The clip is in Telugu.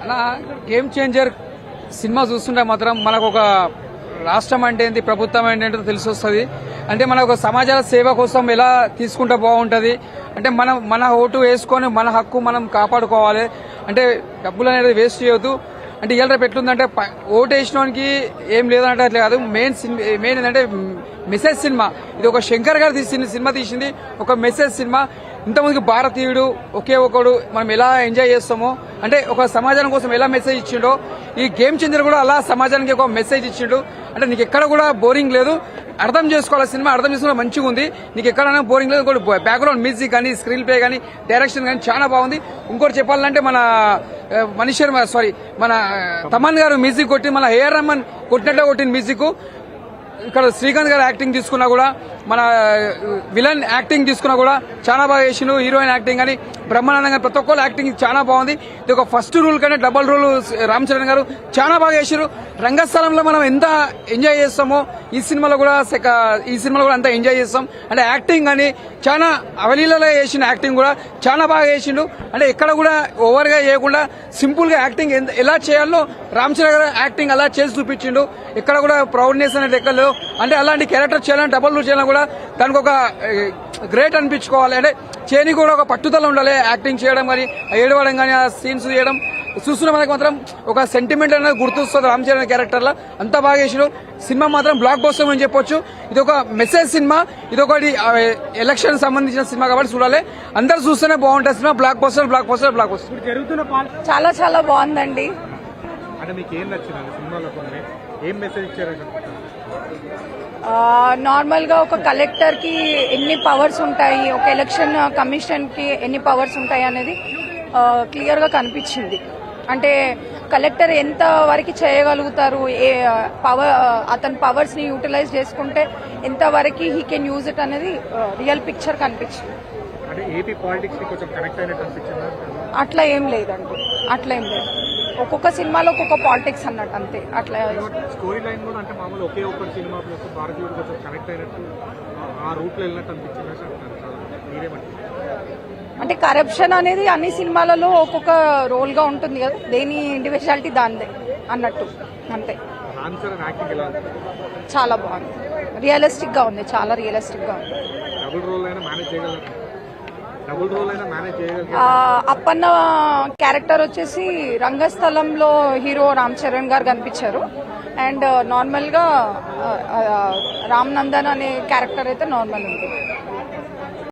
అలా గేమ్ చేంజర్ సినిమా చూస్తుంటే మాత్రం మనకు ఒక రాష్ట్రం అంటే ఏంటి, ప్రభుత్వం ఏంటంటే తెలిసి వస్తుంది. అంటే మన ఒక సమాజ సేవ కోసం ఎలా తీసుకుంటే బాగుంటుంది అంటే మన ఓటు వేసుకొని మన హక్కు మనం కాపాడుకోవాలి. అంటే డబ్బులు అనేది వేస్ట్ చేయొద్దు. అంటే ఇవాళ రేపు ఎట్లుందంటే ఓటు వేసినోనికి ఏం లేదంటే అట్లా కాదు. మెయిన్ ఏంటంటే మెసేజ్ సినిమా. ఇది ఒక శంకర్ గారు తీసింది సినిమా, తీసింది ఒక మెసేజ్ సినిమా. ఇంతమందికి భారతీయుడు ఒకే ఒకడు మనం ఎలా ఎంజాయ్ చేస్తామో, అంటే ఒక సమాజం కోసం ఎలా మెసేజ్ ఇచ్చిండో ఈ గేమ్ చేంజర్ కూడా అలా సమాజానికి ఒక మెసేజ్ ఇచ్చిండు. అంటే నీకు ఎక్కడ కూడా బోరింగ్ లేదు, అర్థం చేసుకోవాలి. సినిమా అర్థం చేసుకున్న మంచిగా ఉంది, నీకు ఎక్కడైనా బోరింగ్ లేదు. ఇంకోటి బ్యాక్గ్రౌండ్ మ్యూజిక్ కానీ, స్క్రీన్ ప్లే కానీ, డైరెక్షన్ కానీ చాలా బాగుంది. ఇంకోటి చెప్పాలంటే మన మన తమన్ గారు మ్యూజిక్ కొట్టి, మన ఏఆర్ రహమాన్ కొట్టినట్టే కొట్టిన మ్యూజిక్. ఇక్కడ శ్రీకాంత్ గారు యాక్టింగ్ తీసుకున్నా కూడా, మన విలన్ యాక్టింగ్ తీసుకున్నా కూడా చాలా బాగా చేసిండు. హీరోయిన్ యాక్టింగ్ కానీ, బ్రహ్మానందం గారు, ప్రతి ఒక్కరు యాక్టింగ్ చాలా బాగుంది. ఇది ఒక ఫస్ట్ రూల్ కంటే డబల్ రూల్ రామ్ చరణ్ గారు చాలా బాగా చేశారు. రంగస్థలంలో మనం ఎంత ఎంజాయ్ చేస్తామో ఈ సినిమాలో కూడా అంత ఎంజాయ్ చేస్తాం. అంటే యాక్టింగ్ కానీ చాలా అవలీలలో చేసిన యాక్టింగ్ కూడా చాలా బాగా చేసిండు. అంటే ఎక్కడ కూడా ఓవర్ గా చేయకుండా సింపుల్ గా యాక్టింగ్ ఎలా చేయాలో రామ్ చరణ్ గారు యాక్టింగ్ అలా చేసి చూపించిండు. ఎక్కడ కూడా ప్రౌడ్నెస్ అనేది ఎక్కలేదు. అంటే అలాంటి క్యారెక్టర్ చేయాలని, డబల్ రూల్ చేయాలని కూడా దానికి ఒక గ్రేట్ అనిపించుకోవాలి. అంటే చేయని కూడా ఒక పట్టుదల ఉండాలి. యాక్టింగ్ చేయడం కానీ, ఏడవడం కానీ, ఆ సీన్స్ చేయడం చూస్తున్న మనకి మాత్రం ఒక సెంటిమెంట్ అనేది గుర్తొస్తుంది రామ్ చరణ్ క్యారెక్టర్ లో. అంతా బాగా చేసారు. సినిమా మాత్రం బ్లాక్ బస్టర్ అని చెప్పొచ్చు. ఇది ఒక మెసేజ్ సినిమా, ఇది ఒకటి ఎలక్షన్ సంబంధించిన సినిమా కాబట్టి చూడాలి. అందరు చూస్తేనే బాగుంటుంది సినిమా. Block buster. చాలా చాలా బాగుందండి. నార్మల్ గా ఒక కలెక్టర్ కి ఎన్ని పవర్స్ ఉంటాయి, ఒక ఎలక్షన్ కమిషన్ కి ఎన్ని పవర్స్ ఉంటాయి అనేది క్లియర్ గా కనిపించింది. అంటే కలెక్టర్ ఎంత వరకు చేయగలుగుతారు, అతని పవర్స్ ని యూటిలైజ్ చేసుకుంటే ఎంత వరకు హీ కెన్ యూజ్ ఇట్ అనేది రియల్ పిక్చర్ కనిపించింది. అట్లా ఏం లేదండి, అట్లా ఏం లేదు. ఒక్కొక్క సినిమాలో ఒక్కొక్క పాలిటిక్స్ అన్నట్టు అంతే. అట్లా స్టోరీ లైన్ కూడా అంటే మామూలు ఒకే ఒక్క సినిమా భారతీయుడు కొంచెం కనెక్ట్ అయినట్టు ఆ రూట్ లో వెళ్ళినట్టు అనిపించింది. అంటే కరప్షన్ అనేది అన్ని సినిమాలలో ఒక్కొక్క రోల్ గా ఉంటుంది కదా, దేని ఇండివిజువాలిటీ దానిదే అన్నట్టు అంతే. చాలా బాగుంది, రియలిస్టిక్ గా ఉంది, చాలా రియలిస్టిక్ గా ఉంది. అప్పన్న క్యారెక్టర్ వచ్చేసి రంగస్థలంలో హీరో రామ్ చరణ్ గారు కనిపించారు. అండ్ నార్మల్ గా రామ్ నందన్ అనే క్యారెక్టర్ అయితే నార్మల్ ఉంది.